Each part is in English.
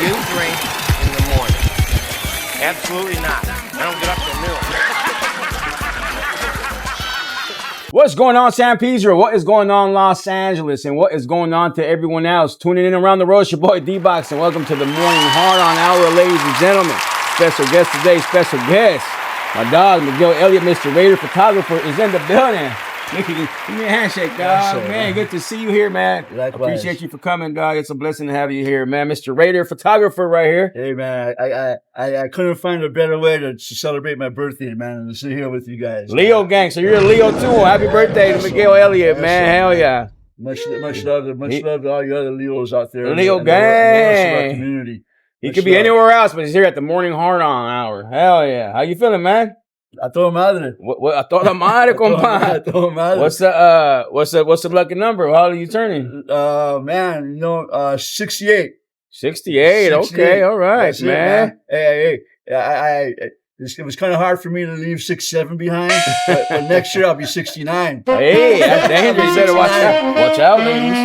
you drink in the morning? Absolutely not. I don't get up till noon. What's going on, San Pedro? What is going on, Los Angeles? And what is going on to everyone else tuning in around the road? It's your boy D-Box, and welcome to the Morning Hard On Hour, ladies and gentlemen. Special guest today, special guest. My dog, Miguel Elliot, Mr. Raider Photographer, is in the building. Give me a handshake, dog. Man, good to see you here, man. Likewise. Appreciate you for coming, dog. It's a blessing to have you here, man. Mr. Raider Photographer right here. Hey, man, I couldn't find a better way to celebrate my birthday, man, than to sit here with you guys. Leo gang, so you're a Leo too. Happy birthday to Miguel Elliot, man. Hell yeah. Much love to all you other Leos out there. Leo and the rest of our gang. community. He could be anywhere else, but he's here at the Morning Hard On Hour. Hell yeah. How you feeling, man? A toda madre. What a toda madre, compadre. A toda madre. What's the lucky number? How old are you turning? Man, 68. 68. Okay, all right, man. Hey. It was kind of hard for me to leave 6'7" behind, but next year I'll be 69. Hey, that's dangerous. You better watch out. Watch out, ladies.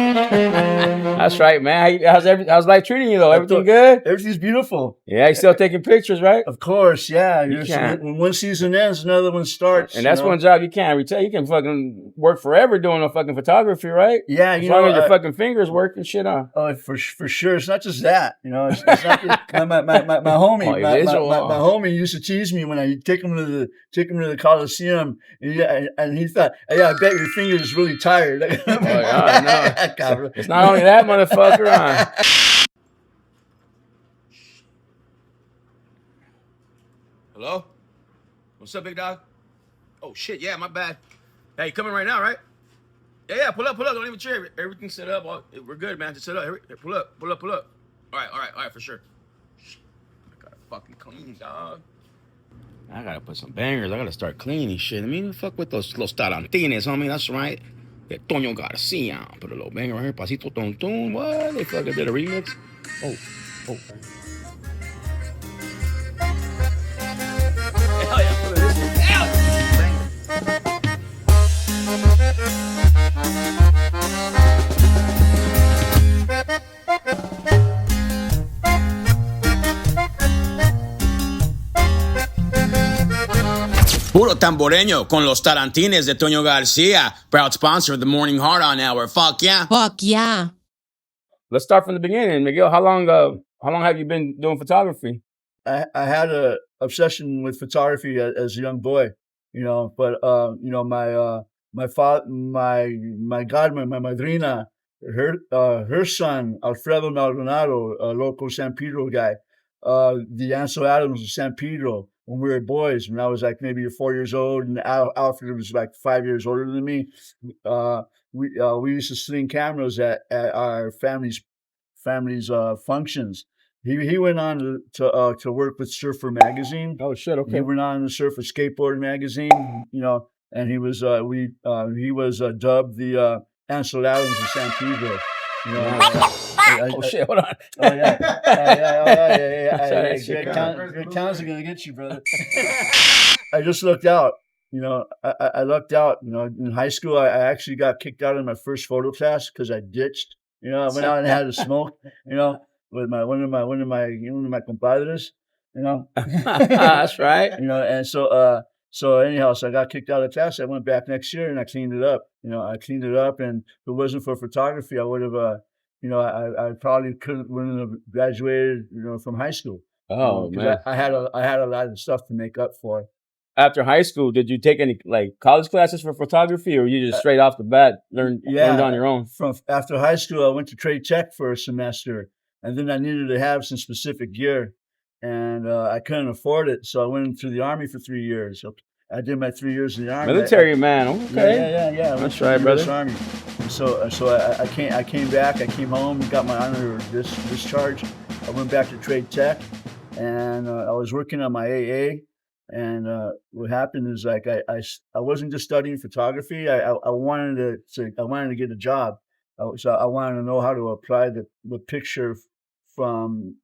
That's right, man. How's life treating you, though? Everything good? Everything's beautiful. Yeah, you still taking pictures, right? Of course, yeah. can't. When one season ends, another one starts. And that's one job you can't retire. You can fucking work forever doing a fucking photography, right? Yeah, as long as your fucking fingers work and shit on. Oh, for sure. It's not just that. It's not just, my homie. My homie used to tease me when I take him to the Coliseum, and he thought, "Hey, I bet your finger is really tired." No. It's not only that, motherfucker. Hello? What's up, big dog? Oh shit, yeah, my bad. Hey, you coming right now, right? Yeah, pull up. Don't even cheer. Everything's set up. We're good, man. Just set up. Pull up. All right, for sure. I gotta fucking clean, dog. I gotta put some bangers. I gotta start cleaning shit. I mean, fuck with those los tarantines, homie. That's right. That Toño Garcia. Put a little banger right here. Pasito Tontón. What? They fucking did a remix? Oh. Hell yeah, put this one. Hell Puro tamboreño con los tarantines de Toño Garcia. Proud sponsor of the Morning Hard On Hour. Fuck yeah. Fuck yeah. Let's start from the beginning. Miguel, how long have you been doing photography? I had an obsession with photography as a young boy, but my godmother, my madrina, her son, Alfredo Maldonado, a local San Pedro guy, the Ansel Adams of San Pedro, when we were boys, when I was like maybe 4 years old, and Alfred was like 5 years older than me, we used to sling cameras at our family's functions. He went on to work with Surfer magazine. Oh shit! Okay. He went on to Surfer Skateboard magazine. And he was dubbed the Ansel Adams of San Pedro. Oh shit! Hold on. Oh yeah. Great towns are gonna get you, brother. I just lucked out. I lucked out. In high school, I actually got kicked out of my first photo class because I ditched. I went out and had a smoke. With one of my compadres. That's right. And so anyhow, so I got kicked out of class. I went back next year and I cleaned it up. And if it wasn't for photography, I would have. I probably wouldn't have graduated. From high school. Oh man, I had a lot of stuff to make up for. After high school, did you take any college classes for photography, or you just straight off the bat learned on your own? After high school, I went to trade tech for a semester, and then I needed to have some specific gear, and I couldn't afford it, so I went into the Army for 3 years. I did my 3 years in the Army. Military man, okay. Yeah. That's right, brother. Army. So I came back. I came home, got my honor discharge. I went back to trade tech, and I was working on my AA. And what happened is I wasn't just studying photography. I wanted to get a job. So I wanted to know how to apply the picture from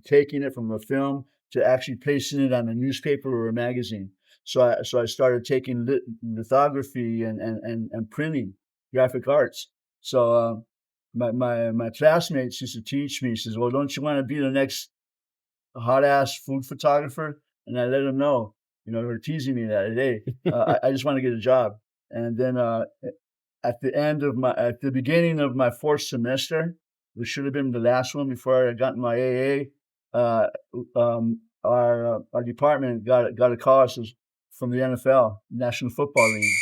taking it from a film to actually placing it on a newspaper or a magazine. So I started taking lithography and printing, graphic arts. So my classmates used to teach me. He says, "Well, don't you want to be the next hot ass food photographer?" And I let him know. They were teasing me that, hey, I just want to get a job. And then at the beginning of my fourth semester, which should have been the last one before I got my AA, our department got a call from the NFL, National Football League.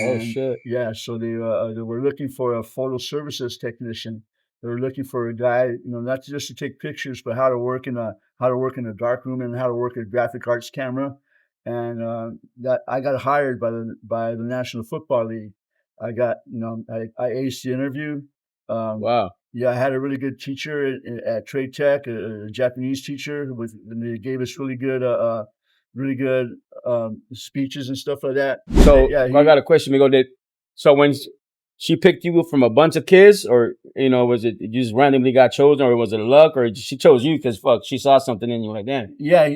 Oh And shit. yeah, so they were looking for a photo services technician. They were looking for a guy, not just to take pictures, but how to work in a dark room and how to work a graphic arts camera. And that I got hired by the National Football League. I got, I aced the interview. Wow. Yeah, I had a really good teacher at Trade Tech, a Japanese teacher, and they gave us really good speeches and stuff like that. So yeah, I got a question, Miguel. So when she picked you from a bunch of kids, or was it you just randomly got chosen, or was it luck, or she chose you because she saw something in you like that? Yeah,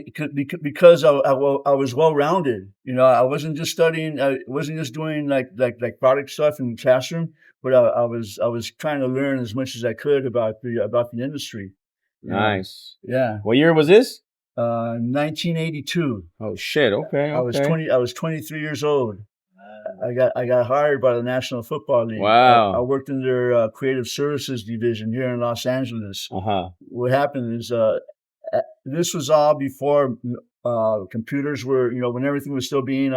because I was well rounded. I wasn't just studying. I wasn't just doing like product stuff in the classroom, but I was trying to learn as much as I could about the industry. Nice. Yeah. What year was this? 1982. Oh shit. Okay. I was 23 years old. I got hired by the National Football League. Wow. I worked in their creative services division here in Los Angeles. What happened is this was all before computers were, when everything was still being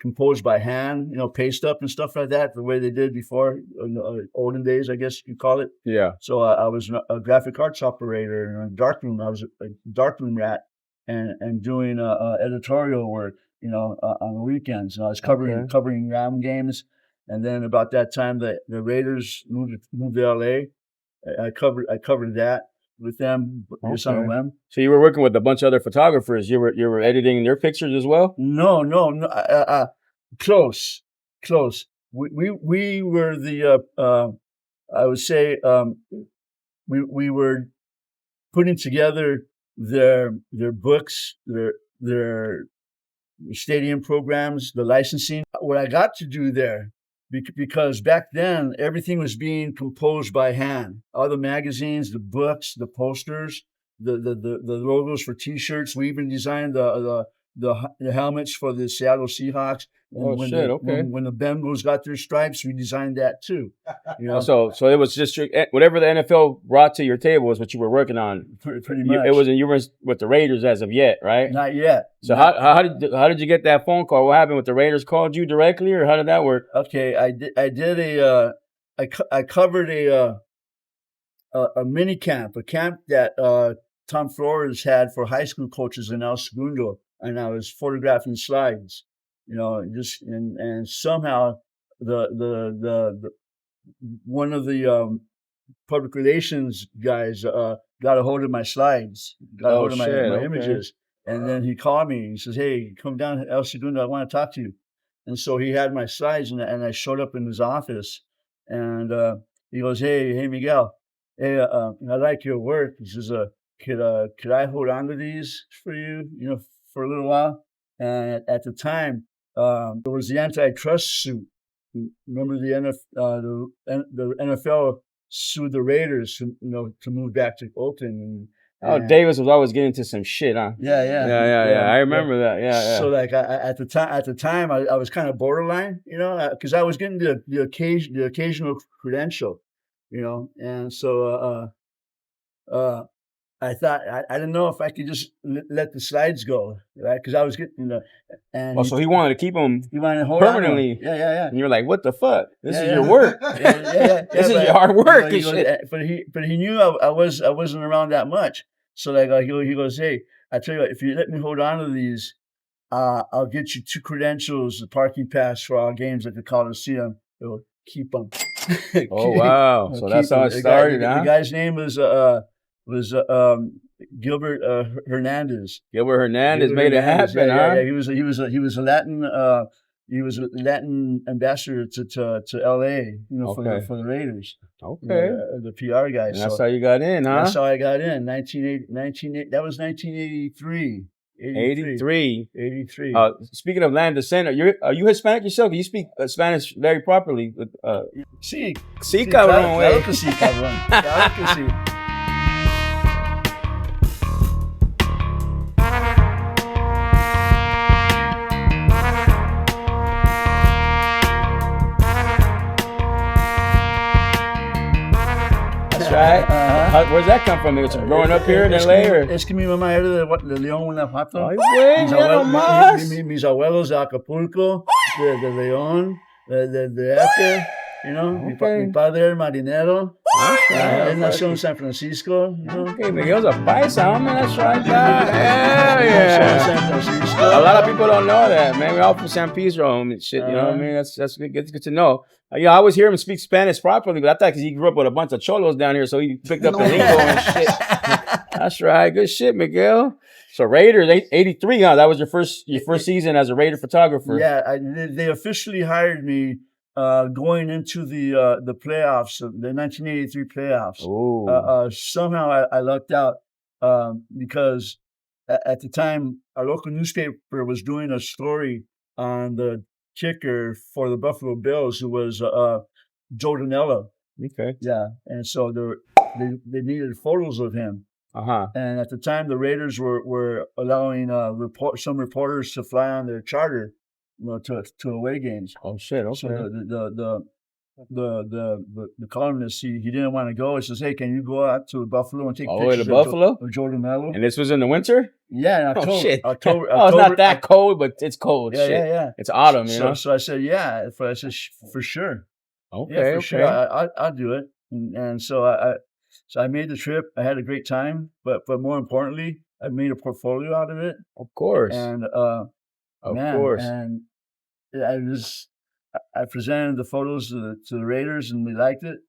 composed by hand, paste up and stuff like that, the way they did before, in the olden days, I guess you call it. Yeah. So I was a graphic arts operator in a darkroom. I was a darkroom rat and doing editorial work, on the weekends. And I was covering Ram games. And then about that time, the Raiders moved to LA. I covered that with them just on a whim. So you were working with a bunch of other photographers. You were editing their pictures as well? No. Close. We were the I would say we were putting together their books, their stadium programs, the licensing. What I got to do there, because back then everything was being composed by hand. All the magazines, the books, the posters, the logos for T-shirts. We even designed the helmets for the Seattle Seahawks. And when the Bengals got their stripes, we designed that too. So it was just whatever the NFL brought to your table was what you were working on. Pretty much. You weren't with the Raiders as of yet, right? Not yet. So how did you get that phone call? What happened with the Raiders? Called you directly, or how did that work? Okay, I covered a mini camp, a camp that Tom Flores had for high school coaches in El Segundo, and I was photographing slides. And somehow the one of the public relations guys got a hold of my slides, got a hold of my images, and then he called me. He says, "Hey, come down to El Segundo. I want to talk to you." And so he had my slides, and I showed up in his office, and he goes, "Hey, Miguel, hey, I like your work." He says, "Could I hold on to these for you, for a little while?" And at the time, there was the antitrust suit. Remember the NFL sued the Raiders to move back to Oakland. Davis was always getting into some shit, huh? Yeah. I remember that. Yeah. So like at the time, I was kind of borderline, because I was getting the occasional credential, and so I thought I didn't know if I could just let the slides go, right? Because I was getting and so he wanted to keep them permanently. Yeah. And you're like, what the fuck? This is your work. This is your hard work. But he knew I wasn't around that much. So like he goes, "Hey, I tell you what, if you let me hold on to these, I'll get you 2 credentials, the parking pass for our games at the Coliseum. It'll keep them." Oh wow! So that's how it started. The guy's name was Gilbert Hernandez. Gilbert Hernandez made it happen, huh? Yeah. He was a Latin ambassador to LA, for the Raiders. Okay. The PR guy. And that's how you got in, huh? That's how I got in. That was 1983. 83. 83. 83. Speaking of land descent, are you Hispanic yourself? You speak Spanish very properly. Sí, Sí, sí, cabrón, claro güey. que sí, cabrón. Claro que sí. That's right. Where's that come from? Was it growing up here in LA? Es que mi mamá era de León, Guanajuato. Ay, güey, mira nomás. Mis abuelos de Acapulco, de León, de Efe, you know. Okay. Mi padre era marinero. Él nació en Right. San Francisco, you know. Okay, Miguel's a paisa, homie. That's right. Nació en Yeah. San Francisco. A lot of people don't know that, man. We're all from San Pedro and shit. You know what I mean? That's good to know. Yeah, I always hear him speak Spanish properly, but I thought because he grew up with a bunch of cholos down here, so he picked up the lingo and shit. That's right. Good shit, Miguel. So Raiders, 83, huh? That was your first season as a Raider photographer. Yeah, they officially hired me going into the playoffs, the 1983 playoffs. Oh. Somehow I lucked out because at the time our local newspaper was doing a story on the kicker for the Buffalo Bills, who was Joe Danella. Okay. Yeah, and so they needed photos of him. And at the time, the Raiders were allowing some reporters to fly on their charter, you know, to away games. Oh shit! Okay. So the columnist he didn't want to go. He says, "Hey, can you go out to Buffalo and take pictures to Buffalo? Of Jordan Mello?" And this was in the winter? Yeah, in October. Oh shit! October, it's not that cold, but it's cold. Yeah, shit. yeah. It's autumn, you know. So I said, "Yeah." I said, "For sure." Okay, yeah, for okay. sure. I'll do it. And so I made the trip. I had a great time, but more importantly, I made a portfolio out of it. Of course. And of course. And I presented the photos to the Raiders, and they liked it.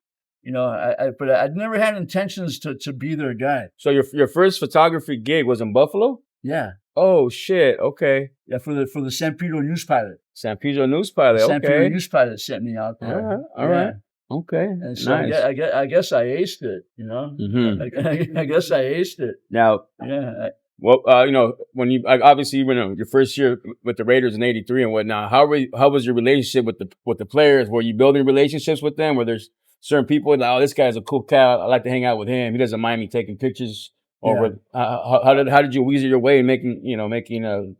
You know, but I'd never had intentions to be their guy. So your first photography gig was in Buffalo? Yeah. Oh shit! Okay. Yeah, for the San Pedro News Pilot. San Pedro News Pilot. Okay. San Pedro News Pilot sent me out there. All right. Okay. And so nice. I guess I aced it. You know. Mm-hmm. I guess I aced it. Now. Yeah. Well, you know, when you obviously you went your first year with the Raiders in '83 and whatnot. How was your relationship with the players? Were you building relationships with them? Were there certain people like, oh, this guy's a cool cat. I like to hang out with him. He doesn't mind me taking pictures. Or how did you weasel your way in making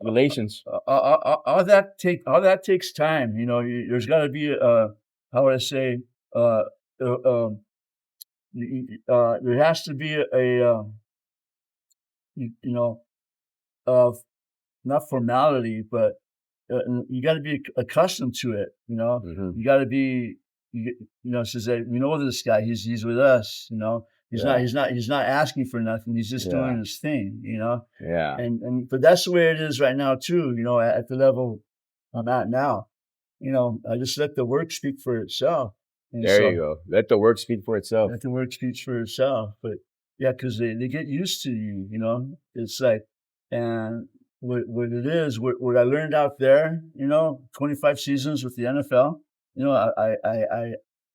relations? All that takes time. You know, there's got to be how would I say there has to be not formality, but you got to be accustomed to it. You know, you got to be says that we know this guy. He's with us. You know. He's not asking for nothing. He's just doing his thing, you know? Yeah. But that's the way it is right now too, you know, at the level I'm at now. You know, I just let the work speak for itself. And there you go. Let the work speak for itself. Let the work speak for itself. But yeah, because they get used to you, you know? It's like, and what it is, what I learned out there, you know, 25 seasons with the NFL, you know,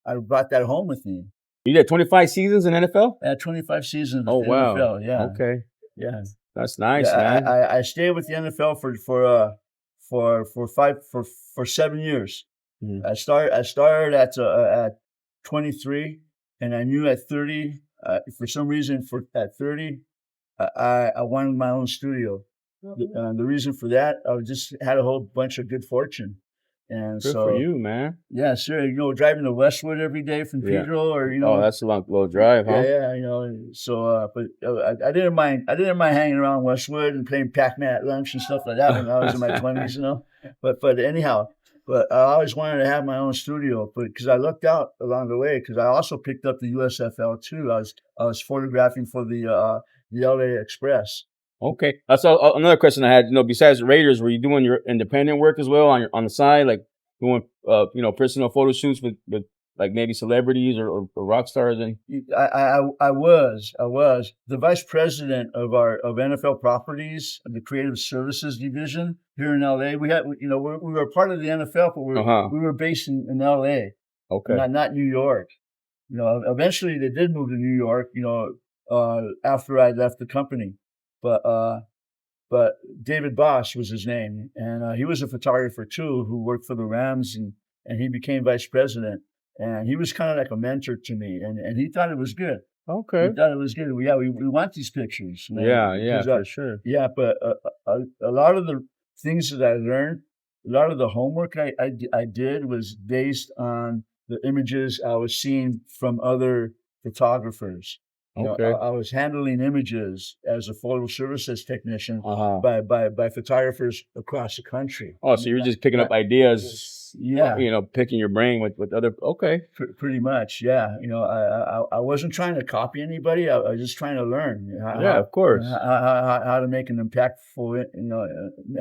I brought that home with me. You did 25 seasons in NFL? Yeah, 25 seasons with the wow. NFL, yeah. Okay. Yeah. That's nice, man. I stayed with the NFL for 7 years. Mm. I started at 23, and I knew at 30, for some reason at 30, I wanted my own studio. The reason for that, I just had a whole bunch of good fortune. And good for you, man. Yeah, sure. You know, driving to Westwood every day from Pedro, or you know. Oh, that's a long, little drive, huh? Yeah. You know, so but I didn't mind. I didn't mind hanging around Westwood and playing Pac-Man at lunch and stuff like that when I was in my 20s, you know. But anyhow, I always wanted to have my own studio, but because I looked out along the way, because I also picked up the USFL too. I was photographing for the LA Express. Okay, that's another question I had. You know, besides the Raiders, were you doing your independent work as well on the side, like doing personal photo shoots with like maybe celebrities or rock stars? And I was the vice president of NFL properties, the creative services division here in LA. We had we were part of the NFL, but we were based in LA. Okay, not New York. You know, eventually they did move to New York. You know, after I left the company. But but David Boss was his name, and he was a photographer too, who worked for the Rams, and he became vice president, and he was kind of like a mentor to me, and he thought it was good. Okay. He thought it was good. Yeah, we want these pictures, man. Yeah, Because, for sure. yeah, but a lot of the things that I learned, a lot of the homework I did was based on the images I was seeing from other photographers. You know, Okay. I was handling images as a photo services technician Uh-huh. by photographers across the country. Oh, so you're just picking up ideas, Yeah. you know, picking your brain with other, okay. Pretty much, yeah. You know, I wasn't trying to copy anybody. I was just trying to learn Yeah, of course. how to make an impactful, you know,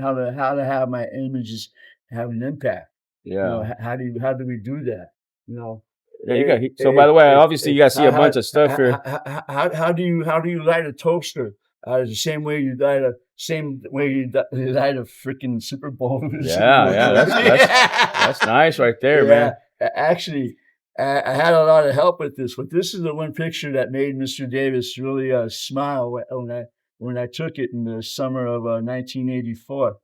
how to have my images have an impact. You know, Yeah. how do we do that? You know, Yeah, you got, so by the way, obviously you got to see a bunch of stuff here. How do you light a toaster? The same way you light a freaking Super Bowl. Yeah, that's nice right there, man. Actually, I had a lot of help with this, but this is the one picture that made Mr. Davis really smile when I took it in the summer of 1984.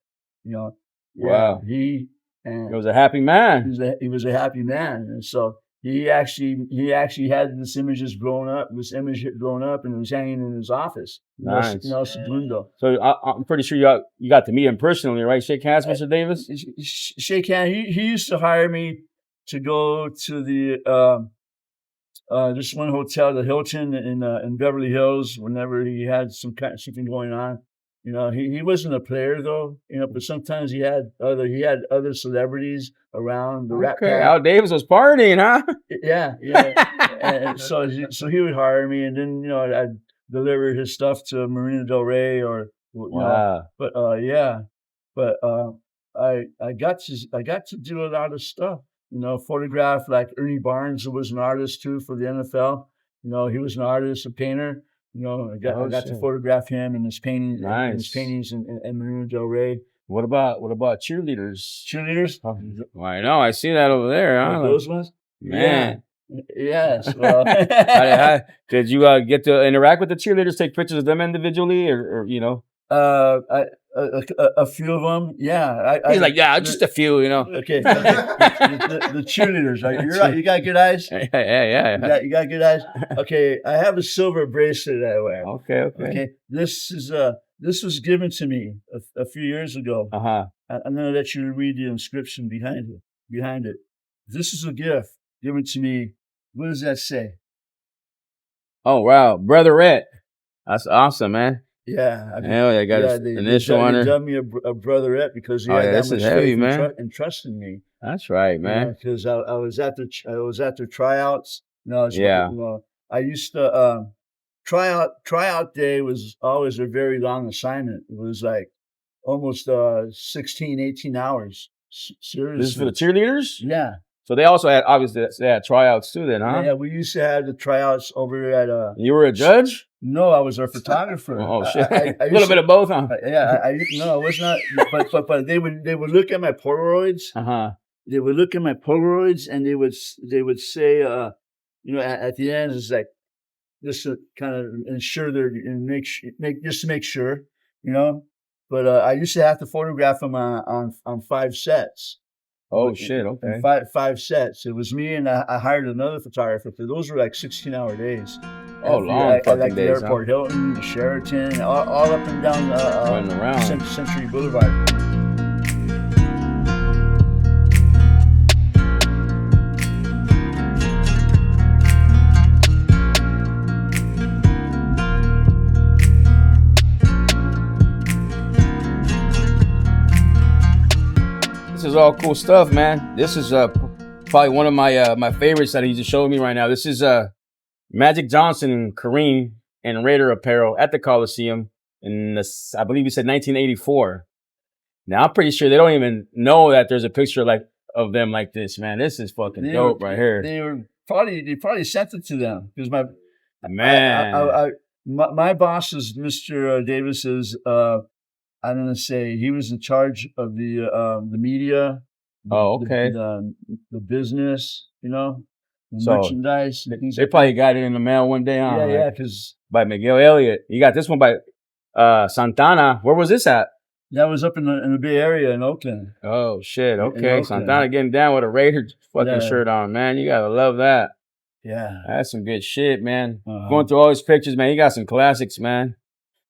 You know, Wow. he was a happy man. he was a happy man, and so he actually had this image growing up, and it was hanging in his office. Nice. No segundo. So I'm pretty sure you got to meet him personally, right? Shake hands, Mr. Davis. Shake hand. He used to hire me to go to the this one hotel, the Hilton in Beverly Hills, whenever he had something going on. You know, he wasn't a player though, you know, but sometimes he had other celebrities around the Rat Okay, Pack. Al Davis was partying, huh? Yeah. And so he would hire me, and then, you know, I'd deliver his stuff to Marina Del Rey or, you know, Wow. but I got to do a lot of stuff, you know, photograph like Ernie Barnes, who was an artist too for the NFL. You know, he was an artist, a painter. You know, I got to photograph him and his paintings, in Marina Del Rey. What about cheerleaders? Cheerleaders? Well, I know, I see that over there, huh? Those ones? Man. Yes. Well, did you get to interact with the cheerleaders, take pictures of them individually, or you know? A few of them, yeah. He's like, yeah, just a few, you know. Okay. The cheerleaders, right? You're right. You got good eyes. Yeah. You got good eyes. Okay, I have a silver bracelet I wear. Okay. This was given to me a few years ago. I'm gonna let you read the inscription behind it. This is a gift given to me. What does that say? Oh wow, Brotherette. That's awesome, man. Yeah. Hell yeah, got an initial on her. They done me a brotherette because he had that much faith and trust in me. That's right, man. Because I was at the tryouts. You know, I used to tryout day was always a very long assignment. It was like almost 16, 18 hours. Seriously. This is for the cheerleaders? Yeah. So they also had, obviously, they had tryouts too then, huh? Yeah, we used to have the tryouts over at You were a judge? No, I was a photographer. Oh shit! A little bit of both, huh? Yeah, I was not. But they would look at my Polaroids. They would look at my Polaroids, and they would say, you know, at the end, it's like just to kind of ensure and make sure, you know. But I used to have to photograph them on 5 sets. Oh shit! Okay. Five sets. It was me, and I hired another photographer. Those were like 16-hour days. Oh, long fucking like days, the Airport Hilton, the Sheraton, all up and down running around Century Boulevard. This is all cool stuff, man. This is probably one of my favorites that he just showed me right now. This is Magic Johnson and Kareem and Raider apparel at the Coliseum in I believe he said 1984. Now I'm pretty sure they don't even know that there's a picture of them like this, man. This is fucking dope right here. They probably sent it to them because my boss is Mr. Davis's. I'm gonna say he was in charge of the media. The business, you know, merchandise. They probably got it in the mail one day, huh? Yeah, because by Miguel Elliot. You got this one by Santana. Where was this at? That was up in the Bay Area in Oakland. Oh shit. In Okay, Oakland. Santana getting down with a Raider fucking Yeah. shirt on, man. You gotta love that. Yeah. That's some good shit, man. Uh-huh. Going through all his pictures, man. He got some classics, man.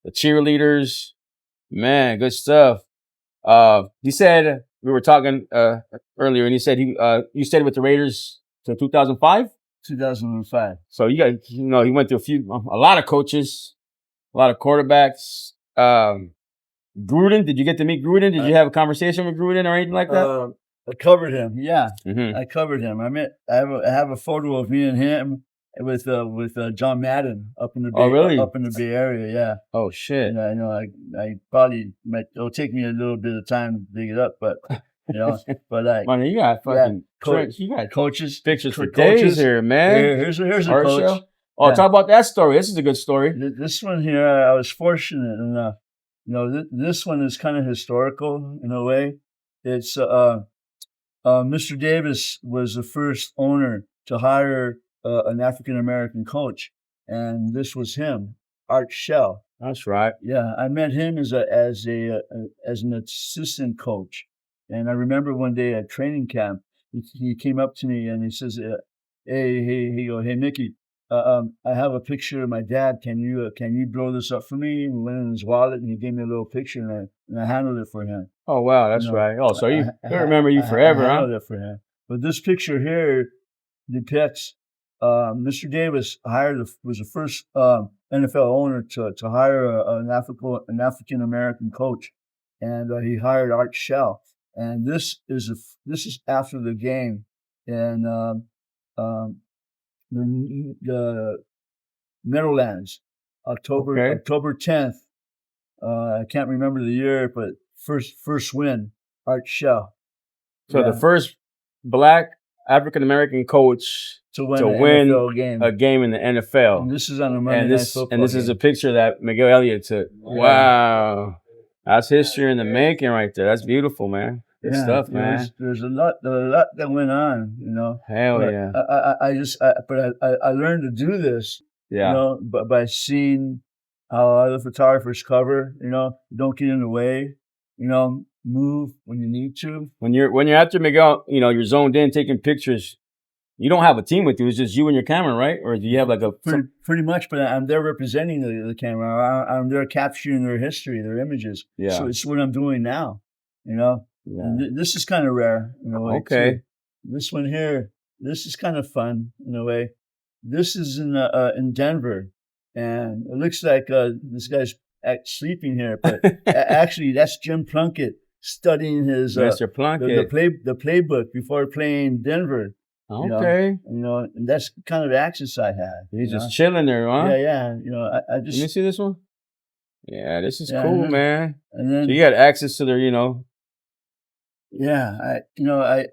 The cheerleaders, man, good stuff. He said we were talking earlier, and he said you stayed with the Raiders till 2005. 2005. So he went through a lot of coaches, a lot of quarterbacks. Gruden, did you get to meet Gruden? Did you have a conversation with Gruden or anything like that? I covered him. Yeah, Mm-hmm. I covered him. I have a photo of me and him with John Madden up in the Bay, Oh, really? up in the Bay Area. Yeah. Oh shit. And I know I probably it'll take me a little bit of time to dig it up, but but like Man, you got fucking you got coaches pictures for coaches days here, man. Here's a Art coach. show. Oh, Yeah. talk about that story. This is a good story. This one here, I was fortunate enough. This one is kind of historical in a way. It's Mr. Davis was the first owner to hire an African American coach, and this was him, Art Shell. That's right. Yeah, I met him as an assistant coach, and I remember one day at training camp, he came up to me and he says, "Hey, Mickey, I have a picture of my dad. Can you blow this up for me?" And went in his wallet and he gave me a little picture, and I handled it for him. Oh wow, that's right. Oh, so you remember you forever, I huh? handled it for him. But this picture here depicts Mr. Davis was the first NFL owner to hire an African American coach, and he hired Art Shell. And this is after the game, and the Meadowlands, October 10th. I can't remember the year, but first win, Art Shell. So the first black African American coach to win NFL game. A game in the NFL. And this is on a Monday Night Football and this game. is a picture that Miguel Elliot took. Yeah. Wow. That's history in the making right there. That's beautiful, man. Good stuff, man. There's a lot that went on, Hell but yeah. I learned to do this, Yeah. by seeing how other photographers cover, don't get in the way, move when you need to. When you're after Miguel, you're zoned in taking pictures. You don't have a team with you. It's just you and your camera, right? Or do you have like a pretty much? But I'm there representing the camera. I'm there capturing their history, their images. Yeah. So it's what I'm doing now. Yeah. And this is kind of rare in a way. Okay. Too. This one here, this is kind of fun in a way. This is in Denver, and it looks like this guy's sleeping here, but actually that's Jim Plunkett studying his Mr. Plunkett. the playbook before playing Denver. Okay. And that's the kind of access I had. He's just chilling there, huh? Yeah. I just. Let me see this one. Yeah, this is Yeah, cool, man. And then So you got access to their, Yeah, you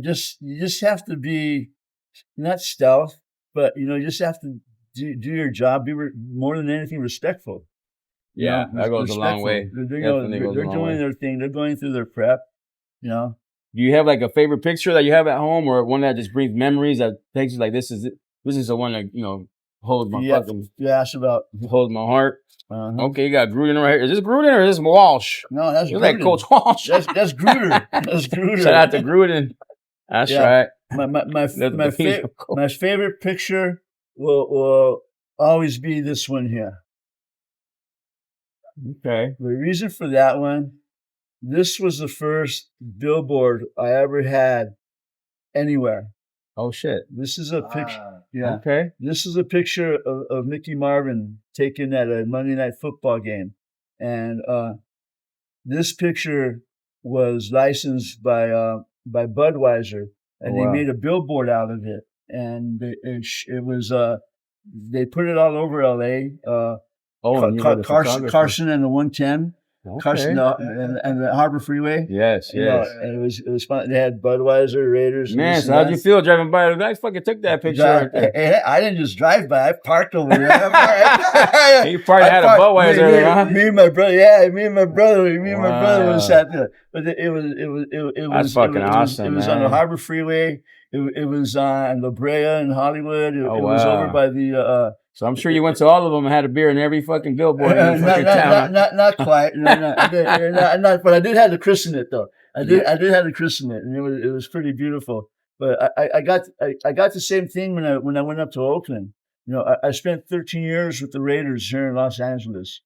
just have to be not stealth, but you just have to do your job. Be more than anything respectful. Yeah, that goes a long way. They're doing their thing. They're going through their prep. Do you have like a favorite picture that you have at home, or one that just brings memories that takes you like this is the one that holds my fucking. You asked about holds my heart. Uh-huh. Okay, you got Gruden right here. Is this Gruden or is this Walsh? No, that's You're Gruden. like Coach Walsh. That's Gruder. That's Gruder. Shout out to Gruden. That's right. My favorite picture will always be this one here. Okay. The reason for that one, this was the first billboard I ever had anywhere. Oh shit. This is a picture. Yeah. Okay. This is a picture of Mickey Marvin taken at a Monday Night Football game, and this picture was licensed by Budweiser, and they made a billboard out of it, and it was they put it all over L.A. Carson and the 110. Okay. Carson and the Harbor Freeway. Yes. And it was fun. They had Budweiser, Raiders. Man, so how'd you feel driving by? The guy fucking took that picture right there. Hey, I didn't just drive by. I parked over there. He probably had a Budweiser there, huh? Me and my brother. Yeah, me and my brother was sat there. But it was That's fucking awesome. It was on the Harbor Freeway. It was on La Brea in Hollywood. It Oh, was wow. over by the So I'm sure you went to all of them and had a beer in every fucking billboard in the fucking town. Not quite. No, but I did have to christen it though. I did have to christen it, and it was pretty beautiful. But I got the same thing when I went up to Oakland. I spent 13 years with the Raiders here in Los Angeles,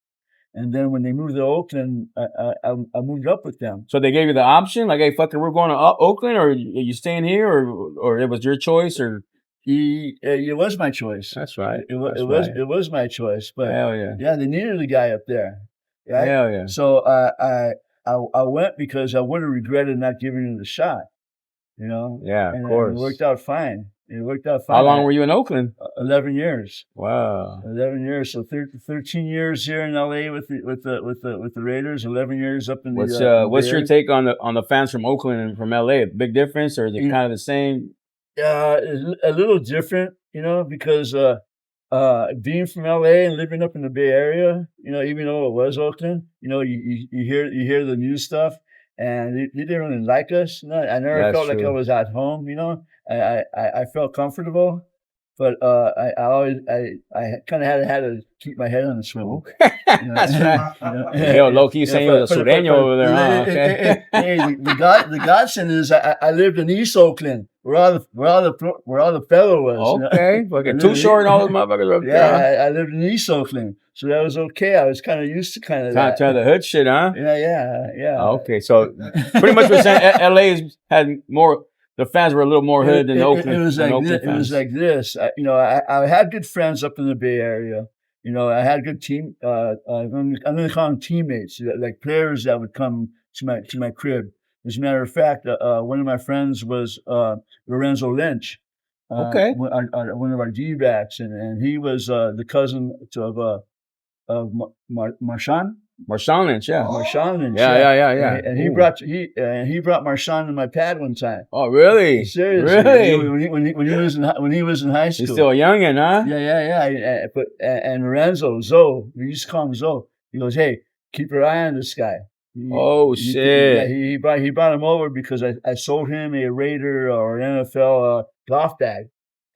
and then when they moved to Oakland, I moved up with them. So they gave you the option, like, hey, fucking, we're going to Oakland, or are you staying here, or it was your choice, or it was my choice. that's right. It was my choice. But Hell yeah. yeah, they needed a guy up there. Right? Hell yeah. So I went because I would have regretted not giving it a shot. Yeah, and of course. it worked out fine. How long were you in Oakland? 11 years. Wow. 11 years. So 13 years here in LA with the Raiders. 11 years up in the. What's your take on the fans from Oakland and from LA? Big difference, or is it kind of the same? A little different, because being from LA and living up in the Bay Area, even though it was Oakland, you hear the news stuff, and they didn't really like us. I never felt like I was at home. I felt comfortable, but I kind of had to keep my head on the swivel. That's right. Yo, low-key saying you're a sureño over there, huh? Okay. Hey, the godsend is I lived in East Oakland, where all the fellow was. Okay, fucking Too Short and all those motherfuckers up there. Yeah, I lived in East Oakland, so that was okay. I was kind of used to that. Kind of the hood shit, huh? Yeah. Okay, so pretty much we're saying LA had more. The fans were a little more hood than Oakland. It was like this. I had good friends up in the Bay Area. I had good team. I'm going to call them teammates, like players that would come to my crib. As a matter of fact, one of my friends was Lorenzo Lynch. Okay. One of our D-backs, and he was the cousin of Marshawn. Marshawn Lynch, yeah. Marshawn Lynch. Yeah. And he brought Marshawn in my pad one time. Oh, really? Seriously. Really? When he was in high school. He's still a youngin', huh? Yeah. And Lorenzo, Zoe, we used to call him Zoe. He goes, "Hey, keep your eye on this guy." Shit. He brought him over because I sold him a Raider or an NFL golf bag.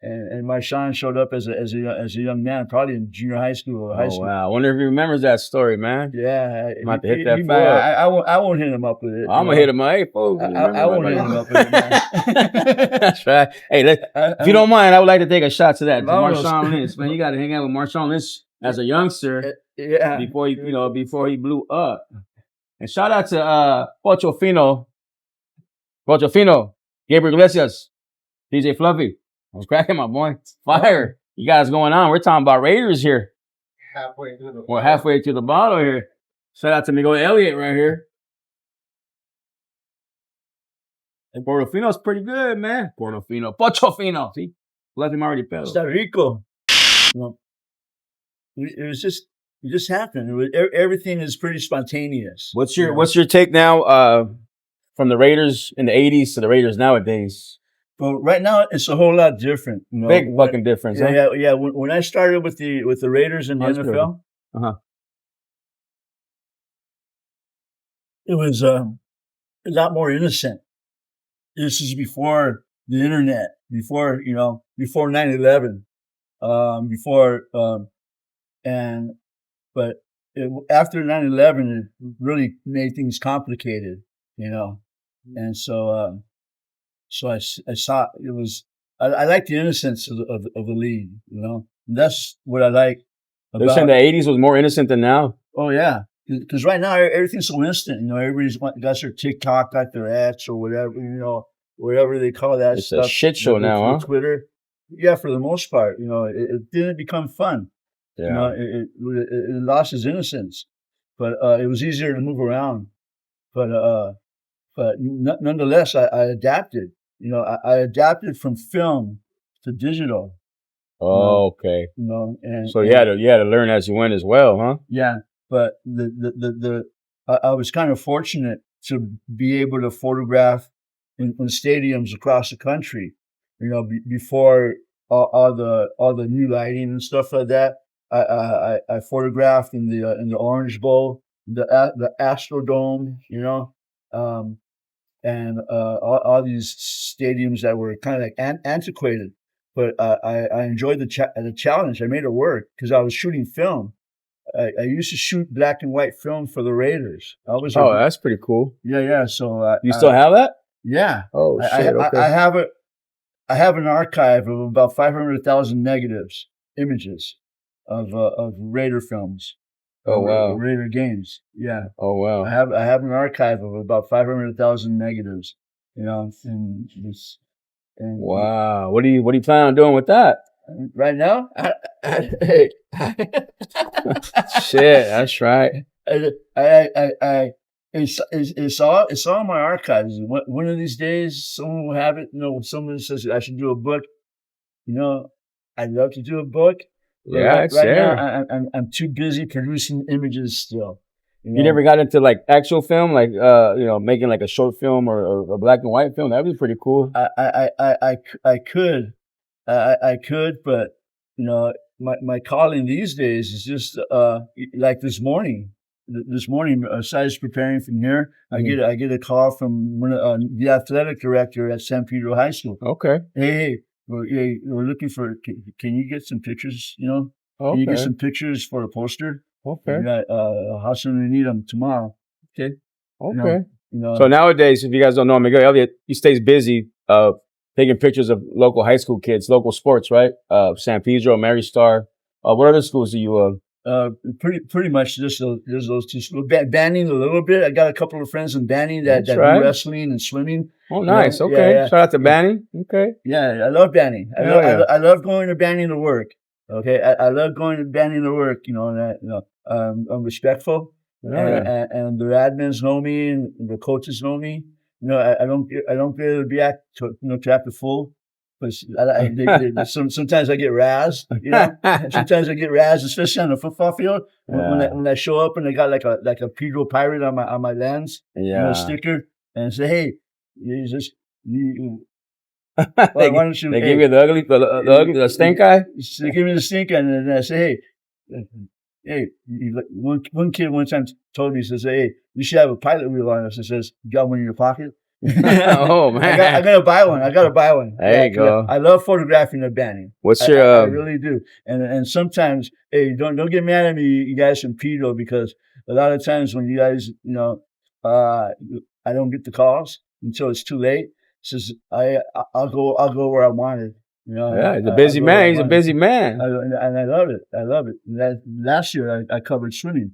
And Marshawn showed up as a young man, probably in junior high school or high school. Wow. I wonder if he remembers that story, man. Yeah. I'm about to hit that fool up. I won't hit him up with it. I'm going to hit him up. Hey, folks. I won't hit him up with it, man. That's right. Hey, if you don't mind, I would like to take a shot to that. To Marshawn Lynch, man. You got to hang out with Marshawn Lynch as a youngster. Yeah. Before he blew up. And shout out to Pocho Fino, Gabriel Iglesias, DJ Fluffy. I was cracking, my boy. Fire. You guys going on. We're talking about Raiders here. We're halfway to the bottle here. Shout out to Miguel Elliot right here. And Portofino's pretty good, man. Pochofino. See? Left him already pedo. Está rico. It just happened. Everything is pretty spontaneous. What's your take now from the Raiders in the 80s to the Raiders nowadays? But right now, it's a whole lot different. Big fucking difference. Yeah. When I started with the Raiders in the NFL, it was a lot more innocent. This is before the internet, before 9/11, but after 9/11, it really made things complicated, and so. So I saw it was. I like the innocence of the league, And that's what I like. They're saying the '80s was more innocent than now. Oh yeah, because right now everything's so instant. Everybody's got their TikTok, got their ads or whatever. Whatever they call that it's stuff. It's a shit show now, huh? Twitter. Yeah, for the most part, it didn't become fun. Yeah. It lost its innocence, but it was easier to move around. But nonetheless, I adapted. I adapted from film to digital. Oh, okay. And so you had to learn as you went as well, huh? Yeah, but I was kind of fortunate to be able to photograph in stadiums across the country. Before all the new lighting and stuff like that, I photographed in the Orange Bowl, the Astrodome, and all these stadiums that were kind of like antiquated. but I enjoyed the challenge. I made it work because I was shooting film. I used to shoot black and white film for the Raiders. I was Oh, that's pretty cool. yeah. So You still have that? yeah. Oh shit. Okay. I have it. I have an archive of about 500,000 negatives, images of Raider films. Oh wow. Raider games. Yeah. Oh wow. I have an archive of about 500,000 negatives. You know, and this. And Wow. What do you plan on doing with that? right now, Shit, that's right. it's all in my archives. One of these days, someone will have it. You know, someone says I should do a book. You know, I'd love to do a book. But Yeah, it's right there. now, I'm too busy producing images still. You never got into like actual film, like you know, making like a short film or a black and white film. That'd be pretty cool. I could, but you know, my calling these days is just like this morning. This morning, as I was preparing from here, I get a call from the athletic director at San Pedro High School. Okay. Hey, we're looking for. Can you get some pictures? You know, Okay. can you get some pictures for a poster? Okay. We got, how soon we need them tomorrow? Okay. You know, Okay. you know, So nowadays, if you guys don't know, Miguel Elliot, he stays busy taking pictures of local high school kids, local sports, right? San Pedro, Mary Star. What other schools do you pretty much just those two schools. Banning a little bit. I got a couple of friends in Banning that That's do right. wrestling and swimming. Oh, nice. Yeah, Okay. yeah. Shout out to Banning. Okay. Yeah, I love Banning. Hell yeah. I love going to Banning to work. Okay, I love going to Banning to work. You know, and I'm respectful, Yeah. and the admins know me, and the coaches know me. You know, I don't really react to act a fool. But sometimes I get razzed, you know. Sometimes I get razzed, especially on the football field when I show up and they got like a Pedro pirate on my lens, you know, sticker, and say, hey, you just why don't you? They give you the ugly stink eye. They give me the stink eye, and then I say, hey, one kid one time told me, he says, hey, you should have a pilot wheel on us. It says, you got one in your pocket. Oh man, I gotta buy one. There you go. I love photographing and banning. What's I your really do. And sometimes, hey, don't get mad at me, you guys from Pedro, because a lot of times when you guys, you know, I don't get the calls until it's too late. Says I'll go where I wanted. You know. Yeah, he's a busy man. He's a busy man. And I love it. I love it. Last year I covered swimming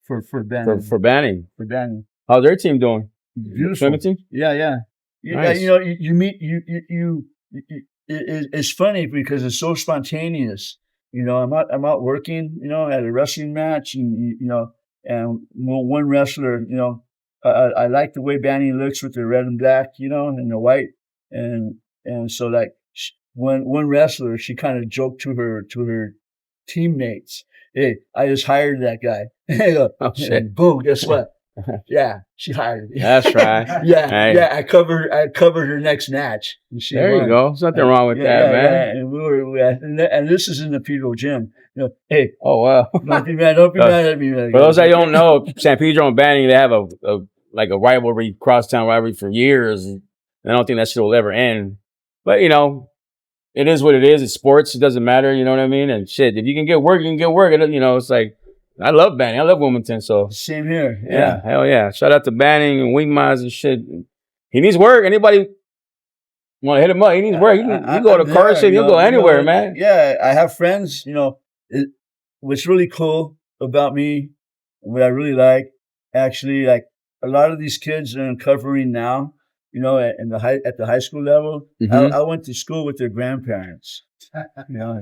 for banning. For Banning. For banning. How's their team doing? Beautiful. Swimming team? Yeah. Nice. You know, you meet it's funny because it's so spontaneous. You know, I'm out working, you know, at a wrestling match, and you know, and one wrestler, you know, I like the way Banning looks with the red and black, you know, and the white, and so like one wrestler, she kind of joked to her teammates, "Hey, I just hired that guy." Oh shit! And boom, guess what? Yeah, she hired me. That's right. Yeah. I covered her next match. There you go. There's nothing wrong with that, man. Yeah. And we were, and this is in the Pedro gym. You know, hey, oh wow. don't be mad at me. Man. For those that don't know, San Pedro and Banning, they have a rivalry, crosstown rivalry for years. And I don't think that shit will ever end. But you know, it is what it is. It's sports. It doesn't matter. You know what I mean? And shit, if you can get work, you can get work. You know, it's like. I love Banning. I love Wilmington. So same here. Yeah, hell yeah. Shout out to Banning and Wingmans and shit. He needs work. Anybody want to hit him up? He needs work. You go to Carson. You'll go anywhere, man. Yeah, I have friends. You know, what's really cool about me, what I really like, actually, like a lot of these kids that I'm covering now, you know, at the high school level, I went to school with their grandparents. You know,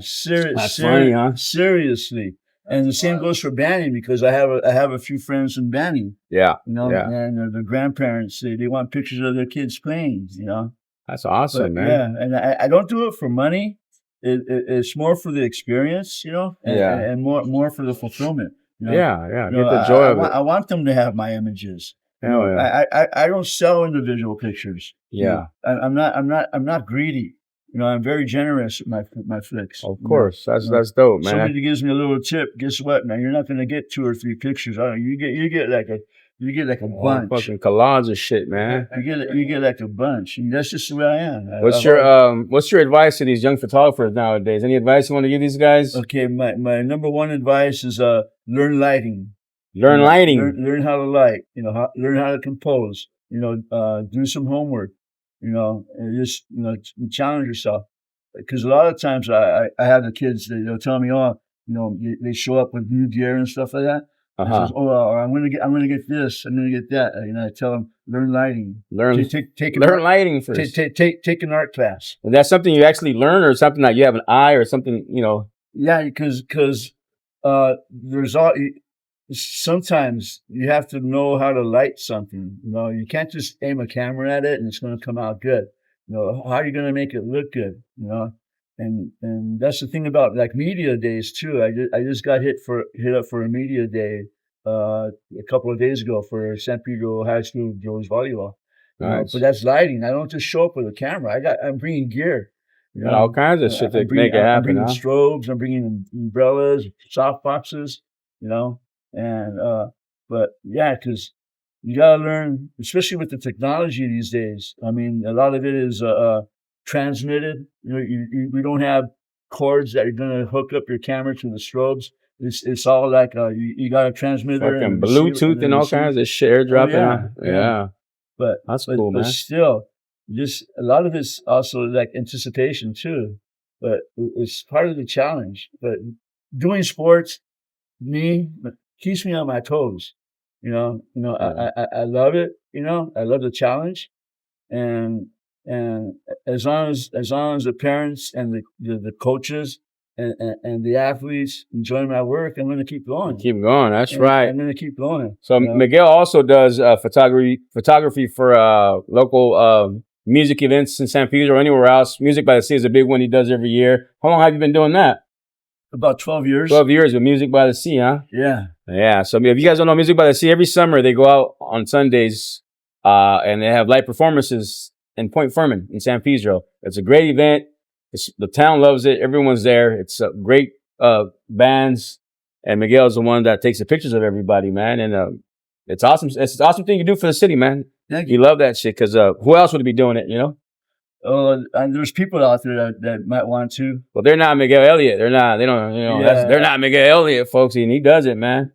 funny, huh? Seriously. And the same goes for Banning, because I have a few friends in Banning. Yeah. You know, and the grandparents, they want pictures of their kids playing, you know. That's awesome, man. Yeah, and I don't do it for money. It's more for the experience, you know, and more for the fulfillment. You know? Yeah. Get the joy of it. I want them to have my images. Hell yeah. I don't sell individual pictures. Yeah. You know? I'm not greedy. You know, I'm very generous with my flicks. Of course, that's dope, man. Somebody gives me a little tip. Guess what, man? You're not going to get 2 or 3 pictures. You get like You get like a Oh, bunch. fucking collage of shit, man. You get like a bunch. And that's just the way I am. What's your advice to these young photographers nowadays? Any advice you want to give these guys? Okay, my number one advice is learn lighting. Learn lighting. Learn how to light. Learn how to compose. Do some homework. And just challenge yourself. Because a lot of times I have the kids, they'll tell me, oh, they show up with new gear and stuff like that. Says, oh, I'm gonna get this, I'm gonna get that. I tell them learn lighting. Learn Learn lighting first. Take an art class. Is that something you actually learn, or something that you have an eye, or something? Yeah, because there's sometimes you have to know how to light something. You can't just aim a camera at it and it's going to come out good. How are you going to make it look good? And that's the thing about like media days too. I just got hit up for a media day a couple of days ago for San Pedro High School girls volleyball. Nice. But that's lighting. I don't just show up with a camera. I'm bringing gear. All kinds of shit to make it happen. I'm bringing strobes. I'm bringing umbrellas, soft boxes. But yeah, because you gotta learn, especially with the technology these days. I mean, a lot of it is transmitted. We don't have cords that are gonna hook up your camera to the strobes. It's all like you got a transmitter, fucking Bluetooth and all kinds of shit airdropping. Yeah. But that's cool, man. But still, just a lot of it's also like anticipation too. But it's part of the challenge. But doing sports, keeps me on my toes. I love it. I love the challenge, and as long as the parents and the coaches and the athletes enjoy my work, I'm going to keep going. Keep going. That's right. I'm going to keep going. So Miguel also does photography for local music events in San Pedro or anywhere else. Music by the Sea is a big one he does every year. How long have you been doing that? About 12 years. 12 years with Music by the Sea, huh? Yeah. Yeah. So if you guys don't know Music by the Sea, every summer they go out on Sundays and they have live performances in Point Fermin in San Pedro. It's a great event. The town loves it. Everyone's there. It's great bands. And Miguel's the one that takes the pictures of everybody, man. And it's awesome. It's an awesome thing you do for the city, man. Thank you. Love that shit because who else would be doing it, And there's people out there that might want to. Well, they're not Miguel Elliot. They're not. They don't. They're not Miguel Elliot, folks. And he does it, man.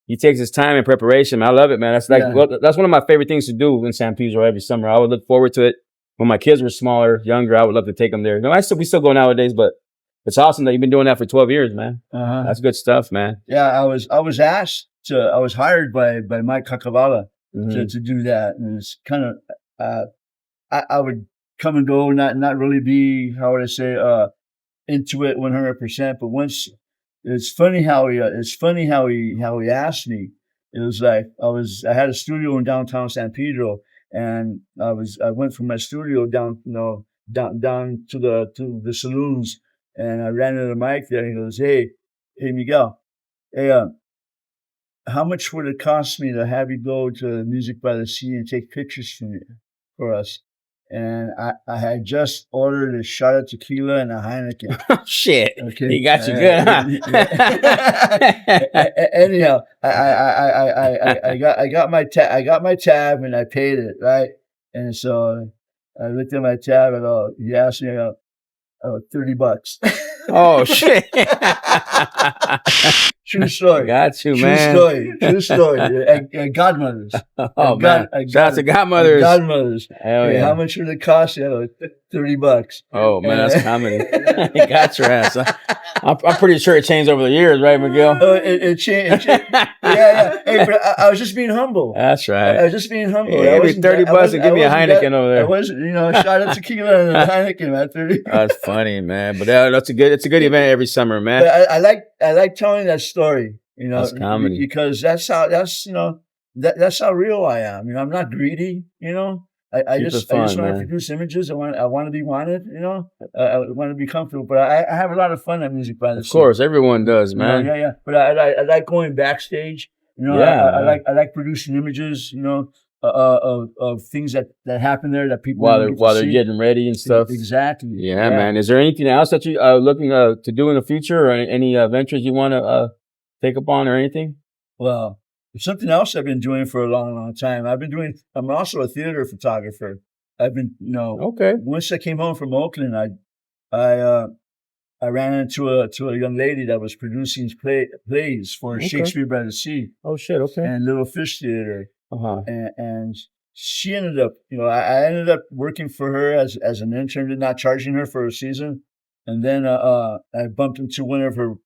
He takes his time in preparation. Man. I love it, man. That's that's one of my favorite things to do in San Pedro every summer. I would look forward to it. When my kids were smaller, younger, I would love to take them there. We still go nowadays, but it's awesome that you've been doing that for 12 years, man. That's good stuff, man. Yeah, I was hired by Mike Kakabala to do that, and it's kind of I would come and go, not really be, how would I say, into it 100%. But once, it's funny how he asked me. It was like I had a studio in downtown San Pedro, and I went from my studio down to the saloons, and I ran into Mike there, and he goes, hey Miguel, hey, how much would it cost me to have you go to Music by the Sea and take pictures for us? And I had just ordered a shot of tequila and a Heineken. Oh, shit. Okay. He got you good, huh? Anyhow, I got my tab and I paid it, right? And so I looked at my tab and he asked me $30. Oh shit. True story. Got you, man. True story. And godmothers. Oh, man. Shout out to godmothers. Godmothers. Hell yeah. How much would it cost you? $30. Oh, man, that's comedy. You got your ass. I'm pretty sure it changed over the years, right, Miguel? Oh, it changed. Yeah. Hey, but I was just being humble. That's right. I was just being humble. Yeah, give me $30 and give me a Heineken over there. I wasn't, a shot of tequila and a Heineken at $30. That's funny, man. But it's a good event every summer, man. But I like telling that story. That's comedy because that's how real I am. I'm not greedy. I just want to produce images. I want to be wanted. I want to be comfortable. But I have a lot of fun at Music by the Sea. Of course, everyone does, man. Yeah. But I like going backstage. I like producing images. Of things that happen there that people while they're getting ready and stuff. Exactly. Yeah, man. Is there anything else that you are looking to do in the future, or any ventures you want to take up on, or anything? Well, something else I've been doing for a long, long time. I'm also a theater photographer. I've been, Okay. once I came home from Oakland, I ran into a young lady that was producing plays for Okay. Shakespeare by the Sea Oh shit. Okay. and Little Fish Theater. Uh-huh. And she ended up, I ended up working for her as an intern and not charging her for a season. And then I bumped into one of her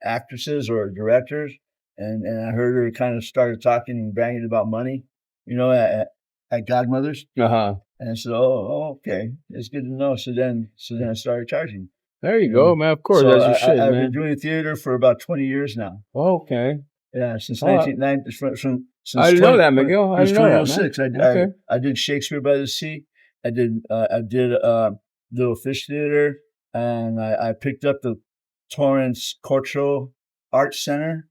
actresses or directors, and I heard her kind of started talking and bragging about money, at Godmother's. Uh-huh. And I said, oh, okay, it's good to know. So then I started charging. There you go, man. Of course, So that's your shit, I've man. been doing theater for about 20 years now. Okay. Yeah, since All right. 1990. Since I didn't know that, Miguel. I Since didn't know that, man. 2006, Okay. I did Shakespeare by the Sea. I did Little Fish Theater, and I picked up the Torrance Cultural Arts Center.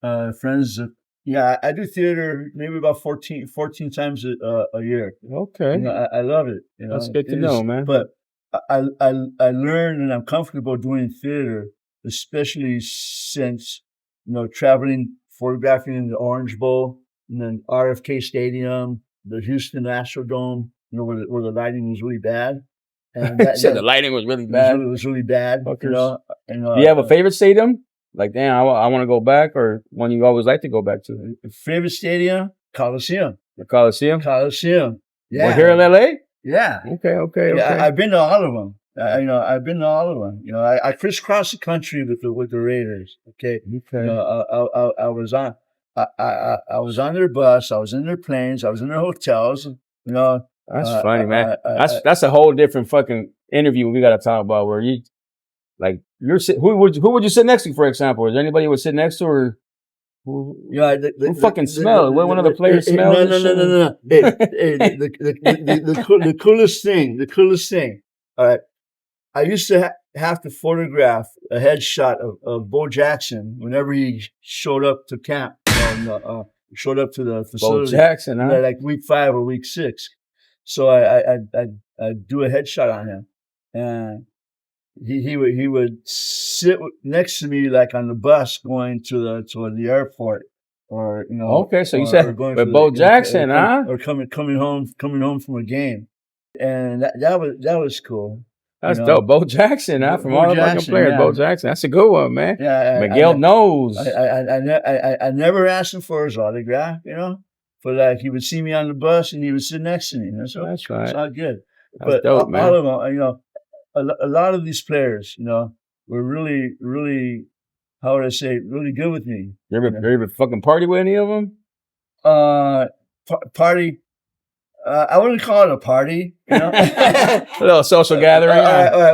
Friends, I do theater maybe about 14 times a year. Okay. I love it. That's good to It know, is- man. But I learned and I'm comfortable doing theater, especially since traveling, photographing in the Orange Bowl, and then RFK Stadium, the Houston Astrodome, where the lighting was really bad. And You said the lighting was really bad. it was really bad. Fuckers. Do you have a favorite stadium? Like, damn, I want to go back, or one you always like to go back to? favorite stadium? Coliseum. The Coliseum? Coliseum. Yeah. Well, here in LA? Yeah. Okay. Yeah, I've been to all of them. I've been to all of them. I crisscrossed the country with the Raiders. Okay. Okay. I was on. I was on their bus. I was in their planes. I was in their hotels. That's funny, man. That's a whole different fucking interview we got to talk about. Where who would you sit next to, for example? Is there anybody you would sit next to, or who fucking smell? What one of the players smell? No. Hey, the coolest thing. All right. I used to have to photograph a headshot of Bo Jackson whenever he showed up to camp. Showed up to the facility. Bo Jackson, huh? Like week 5 or week 6. So I do a headshot on him, and he would sit next to me like on the bus going to the airport, or Okay, so you said with Bo Jackson, huh? Or coming home from a game, and that was cool. That's dope. Bo Jackson, huh? From all the fucking players, yeah. Bo Jackson. That's a good one, man. Yeah, Miguel knows. I never asked him for his autograph, but like he would see me on the bus and he would sit next to me. So That's right. it's all good. That's dope, man. All of them, a lot of these players, were really, really, how would I say, really good with me. You ever fucking party with any of them? Party. I wouldn't call it a party, A little social gathering. All right.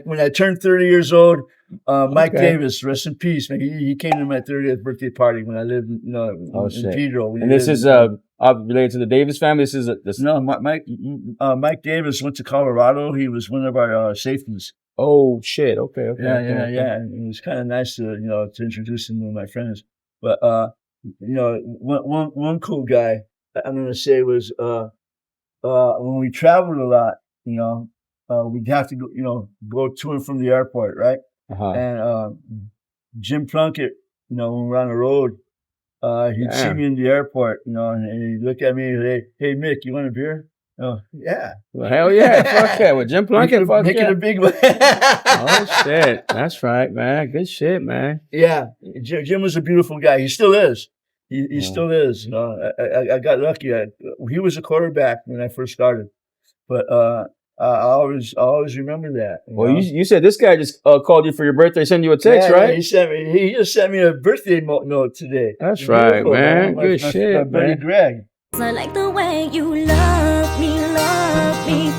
When I turned 30 years old, Mike Davis, rest in peace, man. He came to my 30th birthday party when I lived, in Pedro. And this is related to the Davis family. No, Mike Davis went to Colorado. He was one of our safeties. Oh shit! Okay. Yeah. It was kind of nice to to introduce him to my friends. But one cool guy I'm gonna say was when we traveled a lot, we'd have to go to and from the airport, right? Uh-huh. And Jim Plunkett, when we were on the road, he'd see me in the airport, and he'd look at me and say, "Hey Mick, you want a beer?" Oh yeah. Well, hell yeah, fuck yeah. With Jim Plunkett, fuck Making yeah. a big one. Oh shit, that's right, man. Good shit, man. Yeah, Jim was a beautiful guy. He still is. He still is. I got lucky. He was a quarterback when I first started, but I always remember that. Well, you said this guy just called you for your birthday, sent you a text, right? He just sent me a birthday note today. That's right, man. Good shit, my buddy man. Greg. I like the way you love me,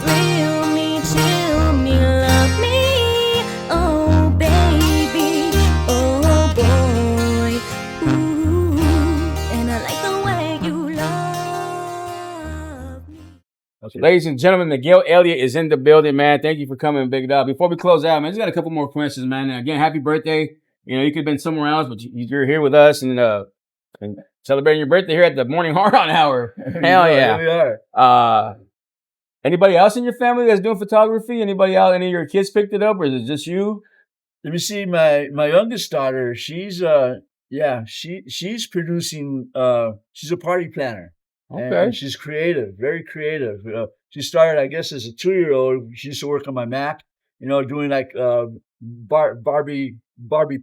thrill me, chill me, love me, oh baby, oh boy, ooh, and I like the way you love me. Okay. Ladies and gentlemen, Miguel Elliot is in the building, man. Thank you for coming, Big Dog. Before we close out, man, just got a couple more questions, man. And again, happy birthday. You could have been somewhere else, but you're here with us and celebrating your birthday here at the Morning Hard-On Hour. Hell yeah. Here we are. Anybody else in your family that's doing photography? Anybody else? Any of your kids picked it up, or is it just you? Let me see. My youngest daughter, she's Yeah, she's producing. She's a party planner. Okay. And she's creative, very creative. She started, I guess, as a 2-year-old. She used to work on my Mac, doing like Barbie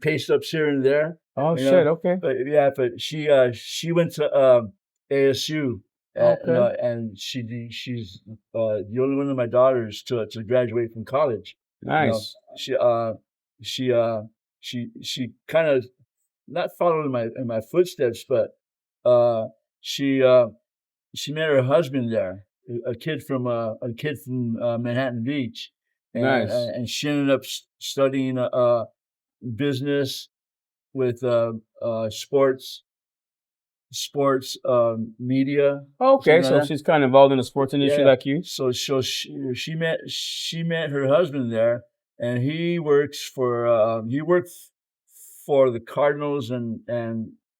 paste ups here and there. Oh you shit. know. Okay. But she went to ASU, Okay. and she's the only one of my daughters to graduate from college. Nice. She she kind of not followed in my footsteps, but uh, she met her husband there, a kid from Manhattan Beach, Nice. and she ended up studying business with sports media. Okay. something So like that. she's kind of involved in the sports industry Yeah. like you. So she met her husband there, and he worked for the Cardinals and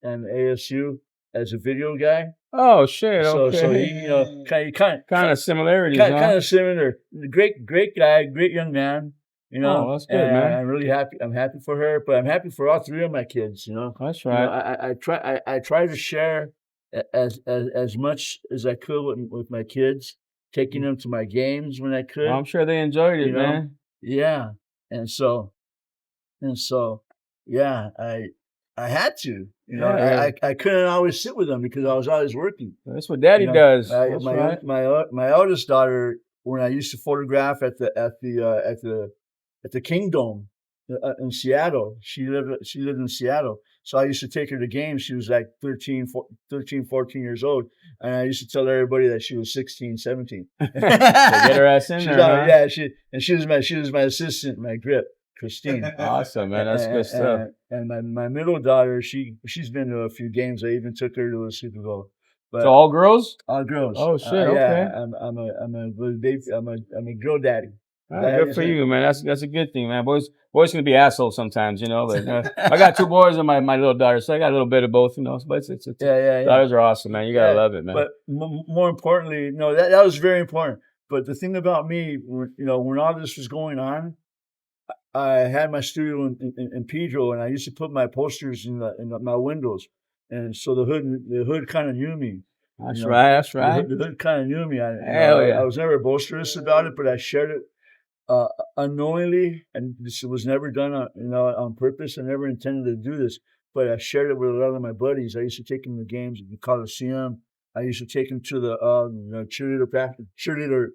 ASU as a video guy. Oh shit. So Okay. he Kind of similarities, huh? kind of similar. Great guy, great young man. Oh, that's good, and man. I'm really happy. I'm happy for her, but I'm happy for all three of my kids. That's You know, right. I try to share as much as I could with my kids, taking them to my games when I could. Well, I'm sure they enjoyed it, you know, man. yeah, and so yeah, I had to. Yeah. I couldn't always sit with them because I was always working. That's what Daddy does. That's right. My eldest daughter, when I used to photograph at the Kingdom in Seattle, she lived in Seattle. So I used to take her to games. She was like 13, 14 years old. And I used to tell everybody that she was 16, 17. So get her ass in She's there, huh? Yeah, she was my assistant, my grip, Christine. Awesome, man. That's good stuff. And my middle daughter, she's been to a few games. I even took her to a Super Bowl. But So all girls? all girls. Oh shit. Yeah, Okay. I'm a good baby. I'm a girl daddy. All right, good for you, man. That's a good thing, man. Boys gonna be assholes sometimes, But I got two boys and my little daughter, so I got a little bit of both, But it's Yeah. daughters are awesome, man. You gotta love it, man. But more importantly, that was very important. But the thing about me, when all this was going on, I had my studio in Pedro, and I used to put my posters in my windows, and so the hood kind of knew me. That's right. That's right. The hood kind of knew me. Hell yeah. I was never boisterous about it, but I shared it unknowingly, and this was never done on purpose. I never intended to do this, but I shared it with a lot of my buddies. I used to take them to games at the Coliseum. I used to take them to the cheerleader practice, cheerleader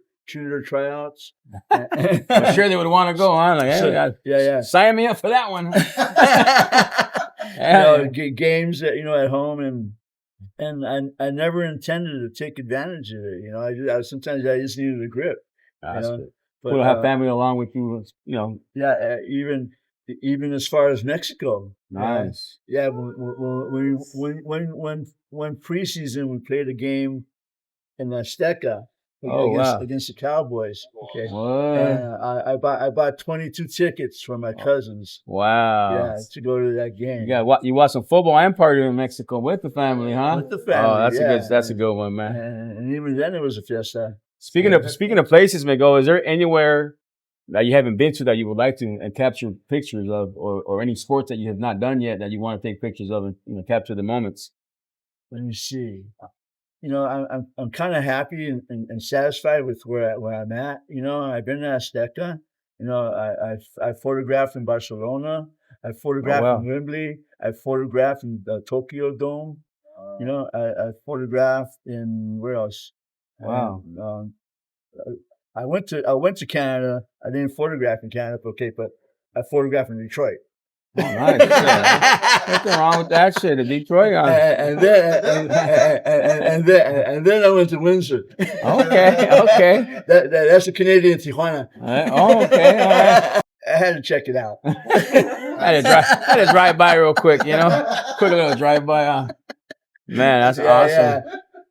tryouts. I'm sure they would want to go, huh? Like, hey, yeah. Sign me up for that one. Games that at home, and I never intended to take advantage of it. Sometimes I just needed a grip. That's good. But We'll have family along with you, Yeah, even as far as Mexico. Nice. Yeah, when preseason we played a game in Azteca against the Cowboys. Okay. What? And I bought 22 tickets for my cousins. Wow. Yeah, to go to that game. You watched some football and party in Mexico with the family, huh? With the family. Oh, that's a good one, man. And even then it was a fiesta. Speaking of places, Miguel, is there anywhere that you haven't been to that you would like to and capture pictures of, or any sports that you have not done yet that you want to take pictures of and capture the moments? Let me see. I'm kind of happy and satisfied with where I'm at. I've been to Azteca. I photographed in Barcelona. I photographed in Wembley. I photographed in the Tokyo Dome. I photographed in where else? Wow. I went to Canada. I didn't photograph in Canada, but I photographed in Detroit. Oh, nice. Nothing wrong with that shit. In Detroit, and then I went to Windsor. Okay. That's a Canadian Tijuana. Okay. All right. I had to check it out. I had to drive by real quick, quick little drive by. Man, that's awesome.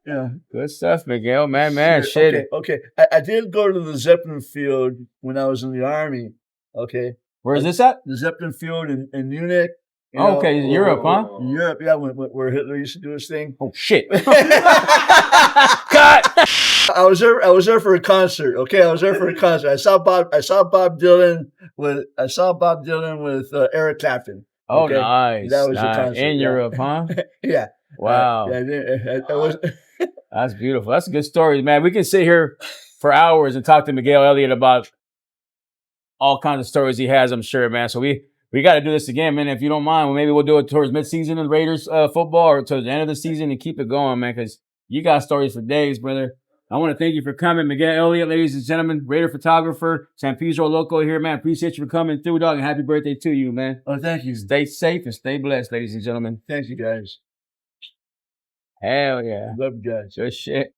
Yeah. Good stuff, Miguel. Man, shit. Okay. I did go to the Zeppelin field when I was in the Army. Okay. Where is this at? The Zeppelin field in Munich. Okay, Europe, huh? Europe, yeah, where Hitler used to do his thing. Oh shit! Cut. I was there for a concert. Okay, I was there for a concert. I saw Bob Dylan with Eric Clapton. Oh, Okay? nice. That was the nice. concert. In yeah. Europe, huh? Yeah. Wow. Yeah, it was. That's beautiful. That's a good story, man. We can sit here for hours and talk to Miguel Elliot about all kinds of stories he has, I'm sure, man. So we got to do this again, man. If you don't mind, well, maybe we'll do it towards midseason of Raiders football or towards the end of the season and keep it going, man, because you got stories for days, brother. I want to thank you for coming, Miguel Elliot, ladies and gentlemen, Raider photographer, San Pedro local here, man. Appreciate you for coming through, dog, and happy birthday to you, man. Oh, thank you. Stay safe and stay blessed, ladies and gentlemen. Thank you, guys. Hell yeah. Love you guys. Good shit.